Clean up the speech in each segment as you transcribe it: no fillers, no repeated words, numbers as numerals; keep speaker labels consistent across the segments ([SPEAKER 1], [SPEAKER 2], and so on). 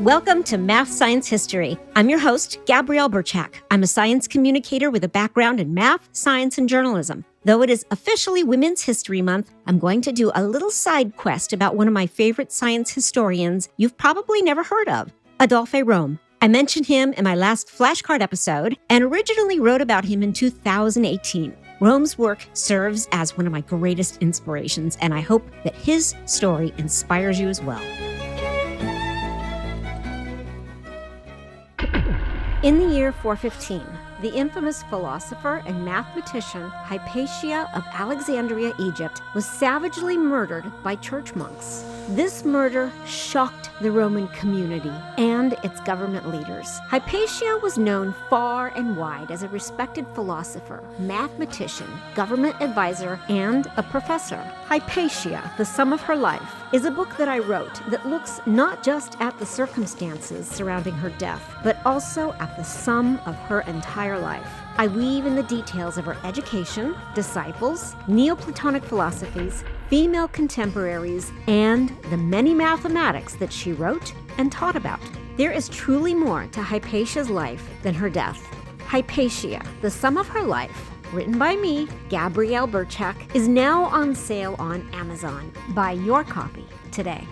[SPEAKER 1] Welcome to Math Science History. I'm your host, Gabrielle Birchak. I'm a science communicator with a background in math, science, and journalism. Though it is officially Women's History Month, I'm going to do a little side quest about one of my favorite science historians you've probably never heard of, Adolphe Rome. I mentioned him in my last flashcard episode and originally wrote about him in 2018. Rome's work serves as one of my greatest inspirations, and I hope that his story inspires you as well. In the year 415, the infamous philosopher and mathematician Hypatia of Alexandria, Egypt, was savagely murdered by church monks. This murder shocked the Roman community and its government leaders. Hypatia was known far and wide as a respected philosopher, mathematician, government advisor, and a professor. Hypatia, The Sum of Her Life, is a book that I wrote that looks not just at the circumstances surrounding her death, but also at the sum of her entire life. I weave in the details of her education, disciples, Neoplatonic philosophies, female contemporaries, and the many mathematics that she wrote and taught about. There is truly more to Hypatia's life than her death. Hypatia, The Sum of Her Life, written by me, Gabrielle Birchak, is now on sale on Amazon. Buy your copy today.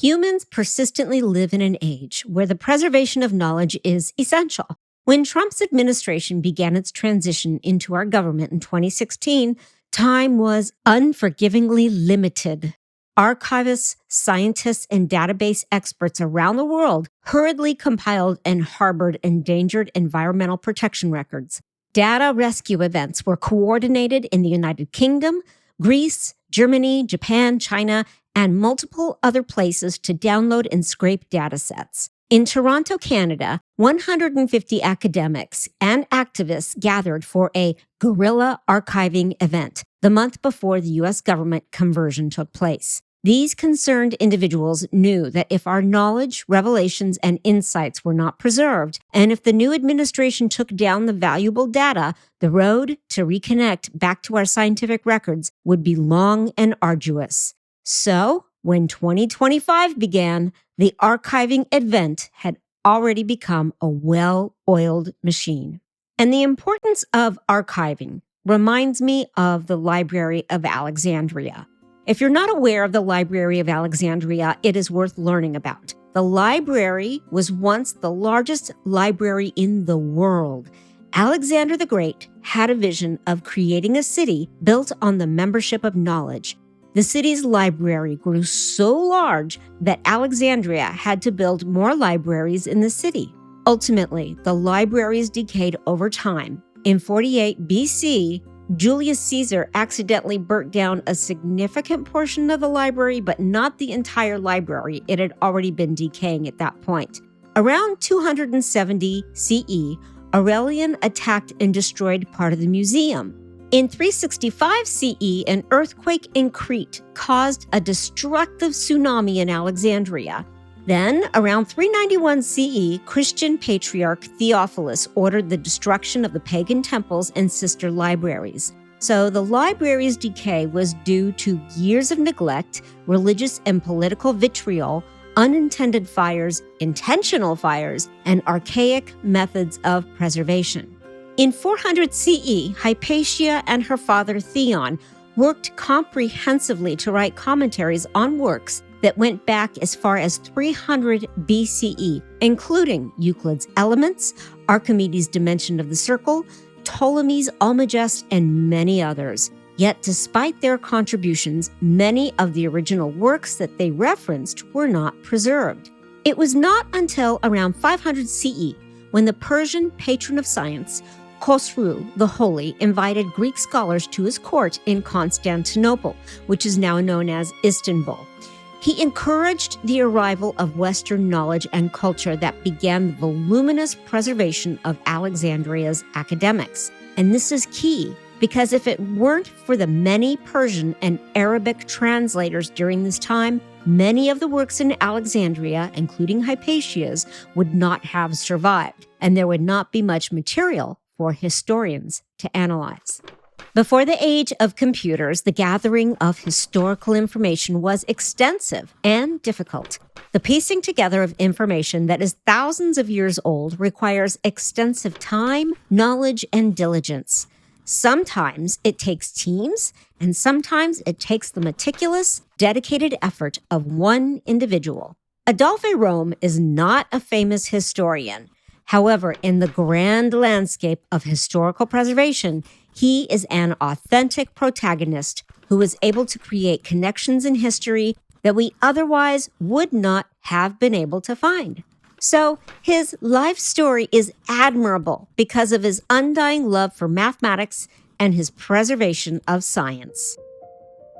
[SPEAKER 1] Humans persistently live in an age where the preservation of knowledge is essential. When Trump's administration began its transition into our government in 2016, time was unforgivingly limited. Archivists, scientists, and database experts around the world hurriedly compiled and harbored endangered environmental protection records. Data rescue events were coordinated in the United Kingdom, Greece, Germany, Japan, China, and multiple other places to download and scrape datasets. In Toronto, Canada, 150 academics and activists gathered for a guerrilla archiving event the month before the U.S. government conversion took place. These concerned individuals knew that if our knowledge, revelations, and insights were not preserved, and if the new administration took down the valuable data, the road to reconnect back to our scientific records would be long and arduous. So, when 2025 began, the archiving event had already become a well-oiled machine. And the importance of archiving reminds me of the Library of Alexandria. If you're not aware of the Library of Alexandria, it is worth learning about. The library was once the largest library in the world. Alexander the Great had a vision of creating a city built on the membership of knowledge. The city's library grew so large that Alexandria had to build more libraries in the city. Ultimately, the libraries decayed over time. In 48 BC, Julius Caesar accidentally burnt down a significant portion of the library, but not the entire library. It had already been decaying at that point. Around 270 CE, Aurelian attacked and destroyed part of the museum. In 365 CE, an earthquake in Crete caused a destructive tsunami in Alexandria. Then, around 391 CE, Christian patriarch Theophilus ordered the destruction of the pagan temples and sister libraries. So the library's decay was due to years of neglect, religious and political vitriol, unintended fires, intentional fires, and archaic methods of preservation. In 400 CE, Hypatia and her father Theon worked comprehensively to write commentaries on works that went back as far as 300 BCE, including Euclid's Elements, Archimedes' Dimension of the Circle, Ptolemy's Almagest, and many others. Yet despite their contributions, many of the original works that they referenced were not preserved. It was not until around 500 CE when the Persian patron of science, Khosrou the Holy, invited Greek scholars to his court in Constantinople, which is now known as Istanbul. He encouraged the arrival of Western knowledge and culture that began the voluminous preservation of Alexandria's academics. And this is key, because if it weren't for the many Persian and Arabic translators during this time, many of the works in Alexandria, including Hypatia's, would not have survived, and there would not be much material for historians to analyze. Before the age of computers, the gathering of historical information was extensive and difficult. The piecing together of information that is thousands of years old requires extensive time, knowledge, and diligence. Sometimes it takes teams, and sometimes it takes the meticulous, dedicated effort of one individual. Adolphe Rome is not a famous historian. However, in the grand landscape of historical preservation, he is an authentic protagonist who is able to create connections in history that we otherwise would not have been able to find. So his life story is admirable because of his undying love for mathematics and his preservation of science.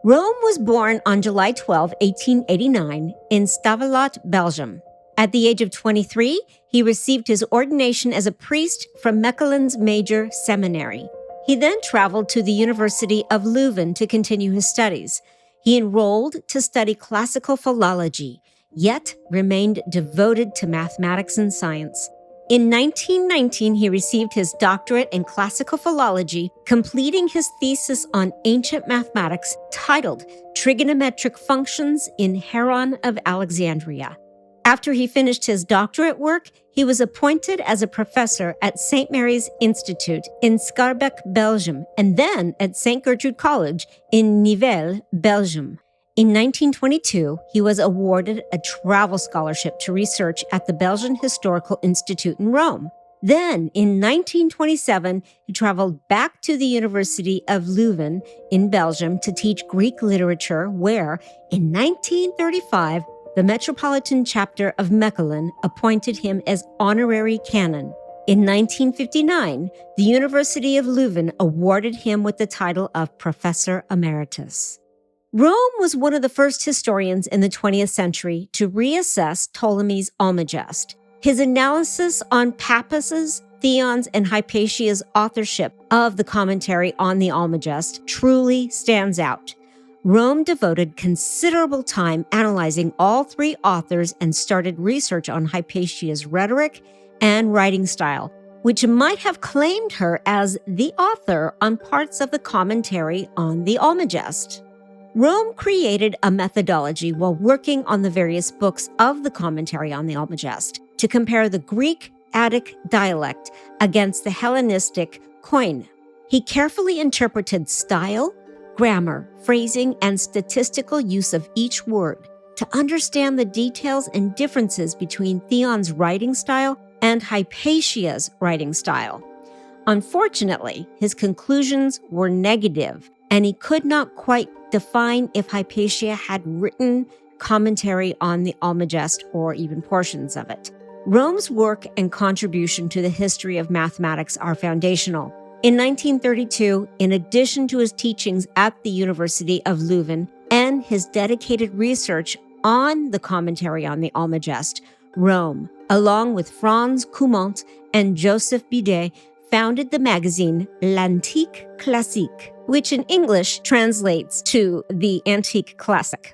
[SPEAKER 1] Rome was born on July 12, 1889, in Stavelot, Belgium. At the age of 23, he received his ordination as a priest from Mechelen's major seminary. He then traveled to the University of Leuven to continue his studies. He enrolled to study classical philology, yet remained devoted to mathematics and science. In 1919, he received his doctorate in classical philology, completing his thesis on ancient mathematics titled Trigonometric Functions in Theon of Alexandria. After he finished his doctorate work, he was appointed as a professor at St. Mary's Institute in Schaerbeek, Belgium, and then at St. Gertrude College in Nivelles, Belgium. In 1922, he was awarded a travel scholarship to research at the Belgian Historical Institute in Rome. Then, in 1927, he traveled back to the University of Leuven in Belgium to teach Greek literature, where, in 1935, the Metropolitan Chapter of Mechelen appointed him as honorary canon. In 1959, the University of Leuven awarded him with the title of Professor Emeritus. Rome was one of the first historians in the 20th century to reassess Ptolemy's Almagest. His analysis on Pappus's, Theon's, and Hypatia's authorship of the commentary on the Almagest truly stands out. Rome devoted considerable time analyzing all three authors and started research on Hypatia's rhetoric and writing style, which might have claimed her as the author on parts of the commentary on the Almagest. Rome created a methodology while working on the various books of the commentary on the Almagest to compare the Greek Attic dialect against the Hellenistic Koine. He carefully interpreted style, grammar, phrasing, and statistical use of each word to understand the details and differences between Theon's writing style and Hypatia's writing style. Unfortunately, his conclusions were negative, and he could not quite define if Hypatia had written commentary on the Almagest or even portions of it. Rome's work and contribution to the history of mathematics are foundational. In 1932, in addition to his teachings at the University of Leuven and his dedicated research on the commentary on the Almagest, Rome, along with Franz Cumont and Joseph Bidet, founded the magazine L'Antique Classique, which in English translates to the Antique Classic.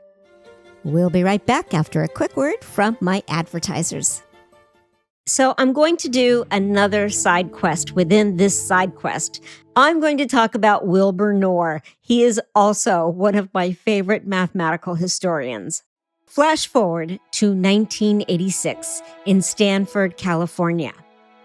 [SPEAKER 1] We'll be right back after a quick word from my advertisers. So I'm going to do another side quest within this side quest. I'm going to talk about Wilbur Knorr. He is also one of my favorite mathematical historians. Flash forward to 1986 in Stanford, California.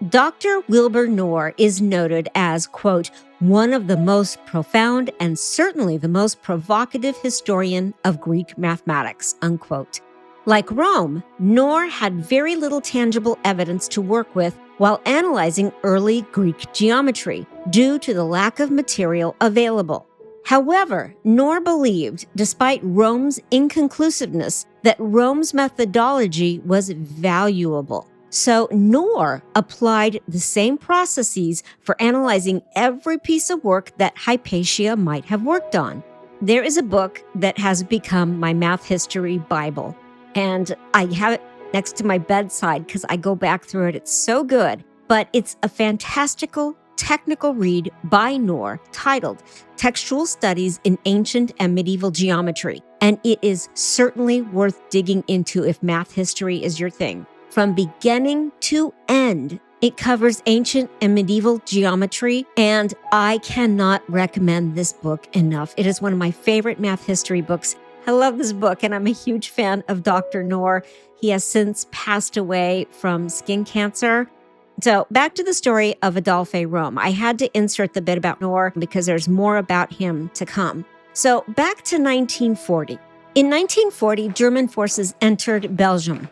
[SPEAKER 1] Dr. Wilbur Knorr is noted as, quote, one of the most profound and certainly the most provocative historian of Greek mathematics, unquote. Like Rome, Knorr had very little tangible evidence to work with while analyzing early Greek geometry due to the lack of material available. However, Knorr believed, despite Rome's inconclusiveness, that Rome's methodology was valuable. So Knorr applied the same processes for analyzing every piece of work that Hypatia might have worked on. There is a book that has become my math history Bible, and I have it next to my bedside because I go back through it. It's so good, but it's a fantastical technical read by Knorr titled Textual Studies in Ancient and Medieval Geometry, and it is certainly worth digging into if math history is your thing. From beginning to end, It covers ancient and medieval geometry, and I cannot recommend this book enough. It is one of my favorite math history books. I love this book, and I'm a huge fan of Dr. Noor. He has since passed away from skin cancer. So back to the story of Adolphe Rome. I had to insert the bit about Noor because there's more about him to come. So back to 1940. In 1940, German forces entered Belgium.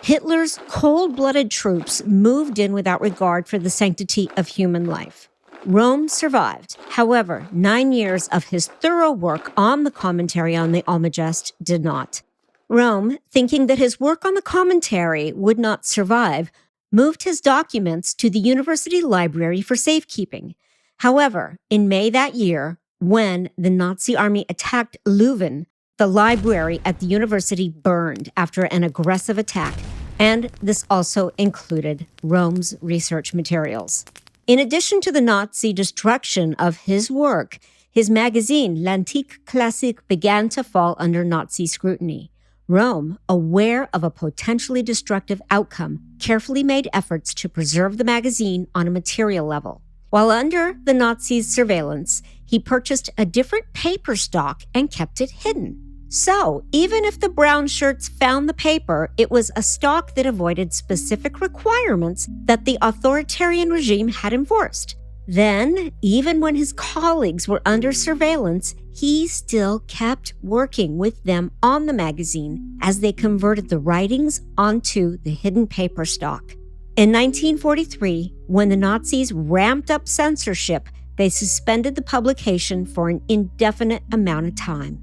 [SPEAKER 1] Hitler's cold-blooded troops moved in without regard for the sanctity of human life. Rome survived. However, 9 years of his thorough work on the commentary on the Almagest did not. Rome, thinking that his work on the commentary would not survive, moved his documents to the university library for safekeeping. However, in May that year, when the Nazi army attacked Leuven, the library at the university burned after an aggressive attack, and this also included Rome's research materials. In addition to the Nazi destruction of his work, his magazine, L'Antique Classique, began to fall under Nazi scrutiny. Rome, aware of a potentially destructive outcome, carefully made efforts to preserve the magazine on a material level. While under the Nazis' surveillance, he purchased a different paper stock and kept it hidden. So, even if the brown shirts found the paper, it was a stock that avoided specific requirements that the authoritarian regime had enforced. Then, even when his colleagues were under surveillance, he still kept working with them on the magazine as they converted the writings onto the hidden paper stock. In 1943, when the Nazis ramped up censorship, they suspended the publication for an indefinite amount of time.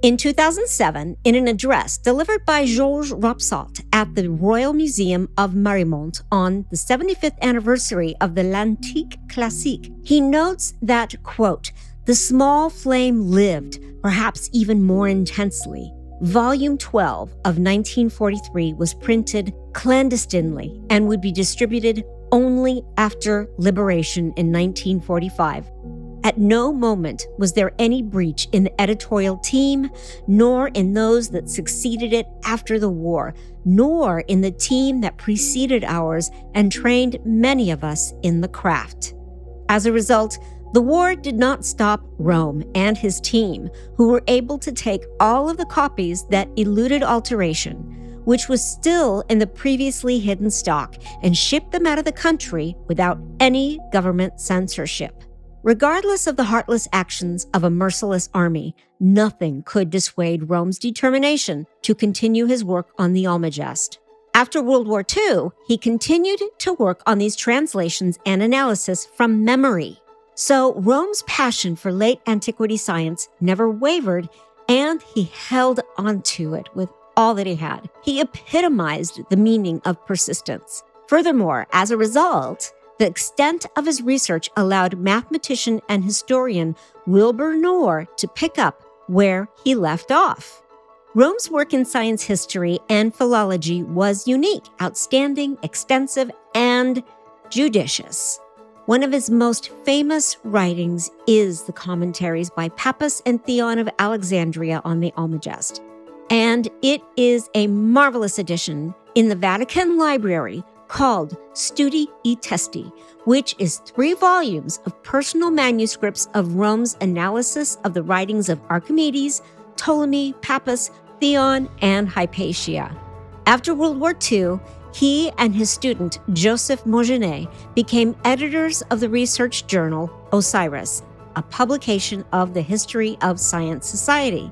[SPEAKER 1] In 2007, in an address delivered by Georges Rapsat at the Royal Museum of Marymount on the 75th anniversary of the L'Antique Classique, he notes that, quote, "The small flame lived, perhaps even more intensely. Volume 12 of 1943 was printed clandestinely and would be distributed only after liberation in 1945. At no moment was there any breach in the editorial team, nor in those that succeeded it after the war, nor in the team that preceded ours and trained many of us in the craft." As a result, the war did not stop Rome and his team, who were able to take all of the copies that eluded alteration, which was still in the previously hidden stock, and ship them out of the country without any government censorship. Regardless of the heartless actions of a merciless army, nothing could dissuade Rome's determination to continue his work on the Almagest. After World War II, he continued to work on these translations and analysis from memory. So Rome's passion for late antiquity science never wavered, and he held onto it with all that he had. He epitomized the meaning of persistence. Furthermore, as a result, the extent of his research allowed mathematician and historian Wilbur Noor to pick up where he left off. Rome's work in science history and philology was unique, outstanding, extensive, and judicious. One of his most famous writings is the commentaries by Pappus and Theon of Alexandria on the Almagest. And it is a marvelous edition in the Vatican Library called Studi e Testi, which is 3 volumes of personal manuscripts of Rome's analysis of the writings of Archimedes, Ptolemy, Pappus, Theon, and Hypatia. After World War II, he and his student Joseph Mogenet became editors of the research journal Osiris, a publication of the History of Science Society.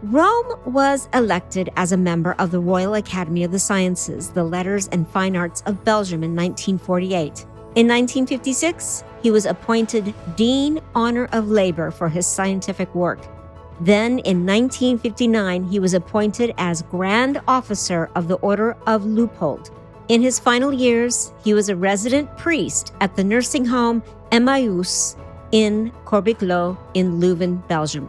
[SPEAKER 1] Rome was elected as a member of the Royal Academy of the Sciences, the Letters and Fine Arts of Belgium in 1948. In 1956, he was appointed Dean Honor of Labor for his scientific work. Then, in 1959, he was appointed as Grand Officer of the Order of Leupold. In his final years, he was a resident priest at the nursing home Emmaüs in Corbeil-Clos in Leuven, Belgium.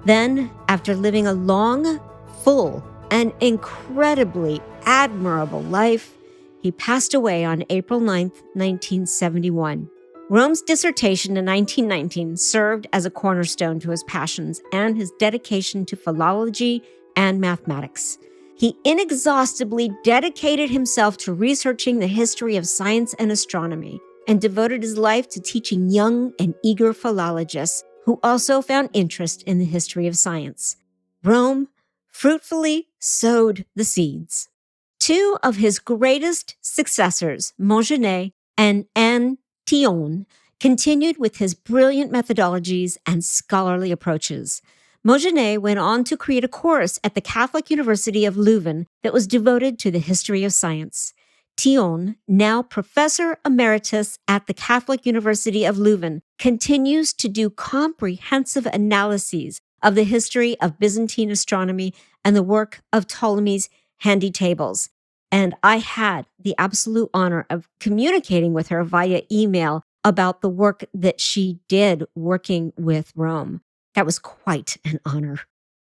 [SPEAKER 1] Then, after living a long, full, and incredibly admirable life, he passed away on April 9, 1971. Rome's dissertation in 1919 served as a cornerstone to his passions and his dedication to philology and mathematics. he inexhaustibly dedicated himself to researching the history of science and astronomy and devoted his life to teaching young and eager philologists who also found interest in the history of science. Rome fruitfully sowed the seeds. Two of his greatest successors, Montgenet and Theon, continued with his brilliant methodologies and scholarly approaches. Montgenet went on to create a course at the Catholic University of Leuven that was devoted to the history of science. Theon, now professor emeritus at the Catholic University of Leuven, continues to do comprehensive analyses of the history of Byzantine astronomy and the work of Ptolemy's handy tables. And I had the absolute honor of communicating with her via email about the work that she did working with Rome. That was quite an honor.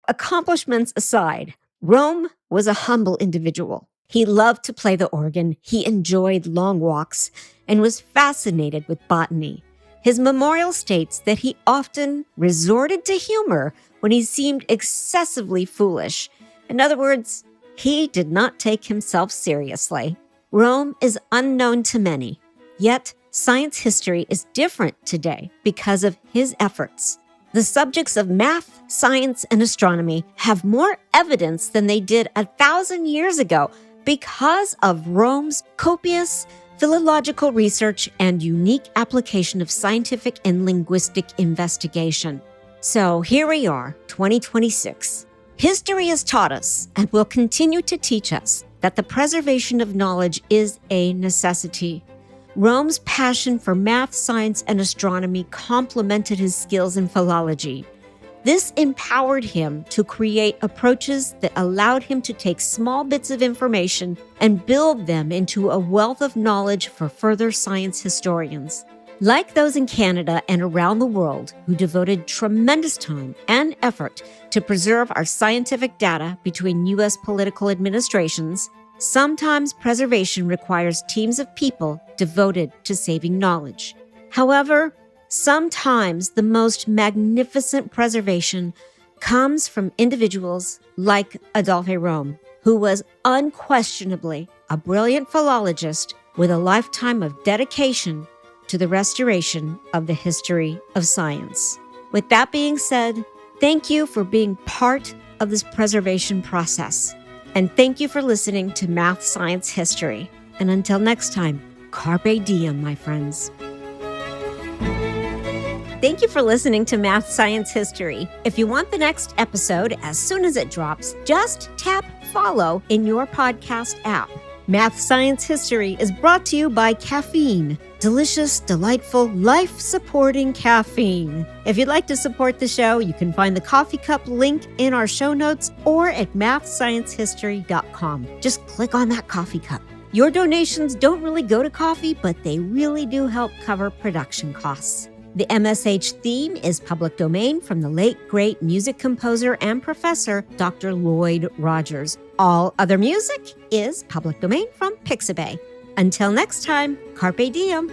[SPEAKER 1] Accomplishments aside, Rome was a humble individual. He loved to play the organ, he enjoyed long walks, and was fascinated with botany. His memorial states that he often resorted to humor when he seemed excessively foolish. In other words, he did not take himself seriously. Rome is unknown to many, yet science history is different today because of his efforts. The subjects of math, science, and astronomy have more evidence than they did 1,000 years ago because of Rome's copious philological research and unique application of scientific and linguistic investigation. So here we are, 2026. History has taught us and will continue to teach us that the preservation of knowledge is a necessity. Rome's passion for math, science, and astronomy complemented his skills in philology. This empowered him to create approaches that allowed him to take small bits of information and build them into a wealth of knowledge for further science historians. Like those in Canada and around the world who devoted tremendous time and effort to preserve our scientific data between U.S. political administrations, sometimes preservation requires teams of people devoted to saving knowledge. However, sometimes the most magnificent preservation comes from individuals like Adolphe Rome, who was unquestionably a brilliant philologist with a lifetime of dedication to the restoration of the history of science. With that being said, thank you for being part of this preservation process. And thank you for listening to Math Science History. And until next time, carpe diem, my friends. Thank you for listening to Math Science History. If you want the next episode as soon as it drops, just tap follow in your podcast app. Math Science History is brought to you by caffeine. Delicious, delightful, life-supporting caffeine. If you'd like to support the show, you can find the coffee cup link in our show notes or at mathsciencehistory.com. Just click on that coffee cup. Your donations don't really go to coffee, but they really do help cover production costs. The MSH theme is public domain from the late, great music composer and professor, Dr. Lloyd Rogers. All other music is public domain from Pixabay. Until next time, carpe diem.